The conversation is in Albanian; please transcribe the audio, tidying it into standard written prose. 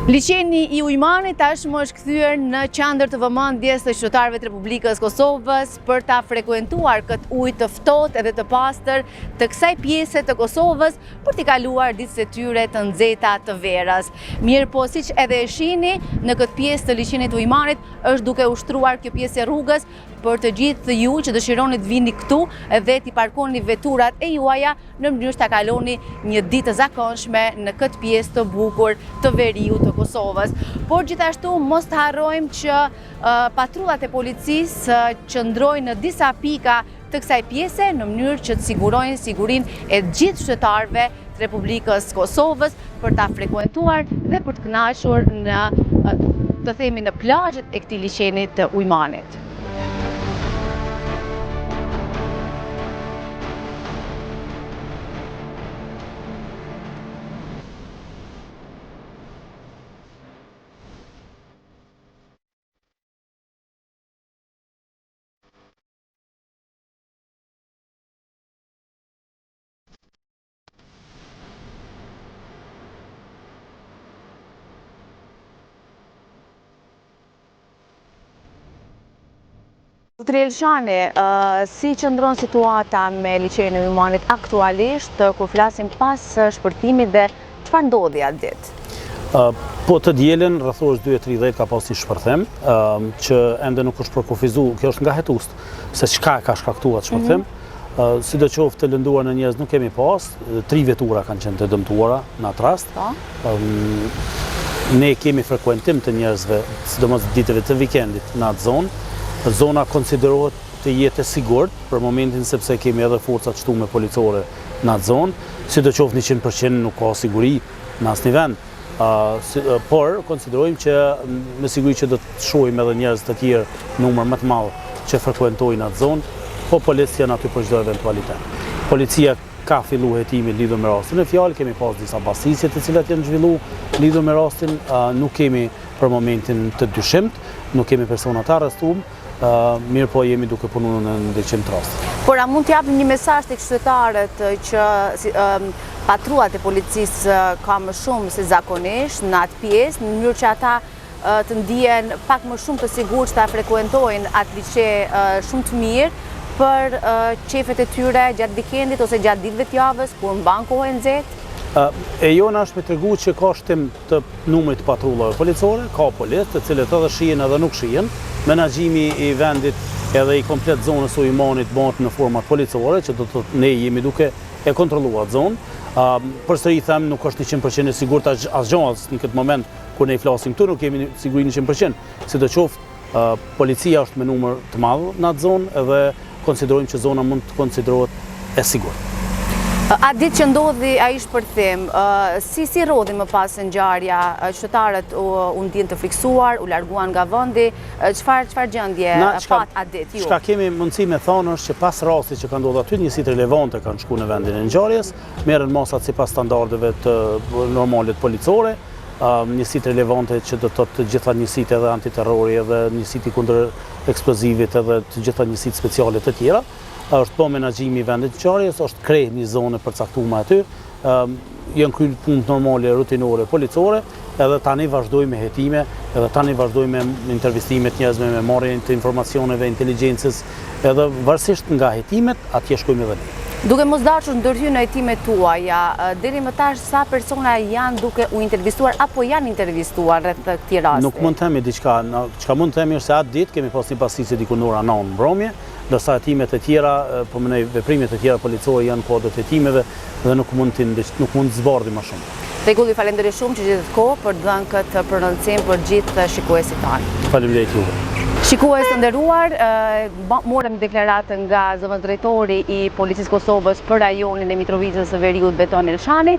Liçeni I Ujmanit tashmë është kthyer në qendër të vëmendjes të qytetarëve të Republikës Kosovës për ta frekuentuar këtë ujë të ftohtë edhe të pastër të kësaj pjese të Kosovës për t'i kaluar ditët e tyre të nxehta të verës. Mirëpo siç edhe e shihni në këtë pjesë të liçenit të Ujmanit është duke ushtruar kjo pjesë e rrugës për të gjithë ju që dëshironi të vini këtu dhe t'i parkoni veturat e juaja në mënyrë ta kaloni një ditë të zakonshme në këtë pjesë të bukur të veriut të Kosovës. Por gjithashtu mos të harrojmë që patrullat e policisë qëndrojnë në disa pika të kësaj pjese në mënyrë që të sigurojnë sigurinë e gjithë qytetarëve të Republikës Kosovës për ta frekuentuar dhe për të kënaqur në të themi në plazhet e këtij liçeni të Ujmanit. Zotëri Elshani, si qëndron situata me liçenin e Ujmanit aktualisht kur flasim pas shpërtimit dhe çfarë ndodhi atë ditë? Po të dielën rreth orës 2:30 ka pas një shpërthim që ende nuk është përkufizuar, kjo është nga hetust, se çka ka shkaktuar atë shpërthim. Sidoqoftë të lënduar në njerëz nuk kemi pas, 3 vetura kanë qenë të dëmtuara në atë rast. Ne kemi frekuentim të njerëzve, sidomos ditëve të vikendit në atë zonë. Zona konsiderohet të jetë e sigurt për momentin sepse kemi edhe forcat shtume policore në atë zonë, sidoqoftë 100% nuk ka siguri në asnjë vend. Por konsiderojmë që me siguri që do të shohim edhe njerëz të tjerë numër më të madh që frekuentojnë atë zonë, po policia janë aty për çdo eventualitet. Policia ka filluar hetimin lidhur me rastin e fjalë, kemi pas disa bastisje të cilat janë zhvilluar lidhur me rastin, nuk kemi për momentin të dyshimt, nuk kemi persona të arrestuar. Mirë po jemi duke punuar në ndërtim të rastit. Por a mund t'japni një mesazh tek qytetarët që patrullat e policisë ka më shumë se zakonisht në atë pjesë, në mënyrë që ata të ndihen pak më shumë të sigurt ta frekuentojnë atë liçe shumë të mirë për qefet e tyre gjatë vikendit ose gjatë ditëve të javës kur mban kohë nxehtë? E jona është me tregu që ka shtim të numrit të patrullave policore, ka policë të cilët edhe shihen edhe nuk shihen. Menaxhimi I vendit edhe I komplet zonës së Ujmanit bëhet në format policore, që do të thotë ne jemi duke e kontrolluar zonë. Përsëri them nuk është 100% e sigurt asgjë në këtë moment kur ne I flasim këtu, nuk kemi siguri 100%. Sidoqoftë policia është me numër të madh në atë zonë dhe konsiderojmë që zona mund të konsiderohet e sigurt. A ditë që ndodhi ai shpërthim, si rodhi më pas ngjarja, qytetarët u ndjen të friksuar, u larguan nga vendi, çfarë gjendje pat atë ditë ju? Çka kemi mundësi me thonë është që pas rastit që ka ndodhur aty, njësitë relevante kanë shkuar në vendin e ngjarjes, merren masat sipas standardeve të normale të policore, njësitë relevante që do të thotë të gjitha njësitë edhe antiterrori edhe njësitë kundër eksplozivit edhe të gjitha njësitë speciale të tjera. Është po menaxhimi I vendit të ngjarjes, është krejt një zonë përcaktuar aty, janë kryer punë normale rutinore policore, edhe tani vazhdojmë me hetime, edhe tani vazhdojmë me intervistime të njerëzve, me marrjen të informacioneve, inteligjencës, edhe varësisht nga hetimet, atje shkojmë edhe ne. Duke mos dashur ndërhyrë në hetimet tuaja, deri më tash sa persona janë duke u intervistuar apo janë intervistuar rreth këtij rasti? Nuk mund të themi diçka, çka mund të themi është se atë ditë kemi pas një pastisje diku në orën 9 mbrëmje, ndërsa hetimet e tjera, po më veprimet e tjera policore janë kodët e hetimeve dhe nuk mund të zbardhim më shumë. Rregulli, falenderoj shumë që gjetët kohë për të dhënë këtë prononcim për gjithë shikuesit tanë. Faleminderit juve. Shikues të nderuar, morëm deklaratën nga zëvendësdrejtori I Policisë Kosovës për rajonin e Mitrovicës së Veriut Beton Elshani.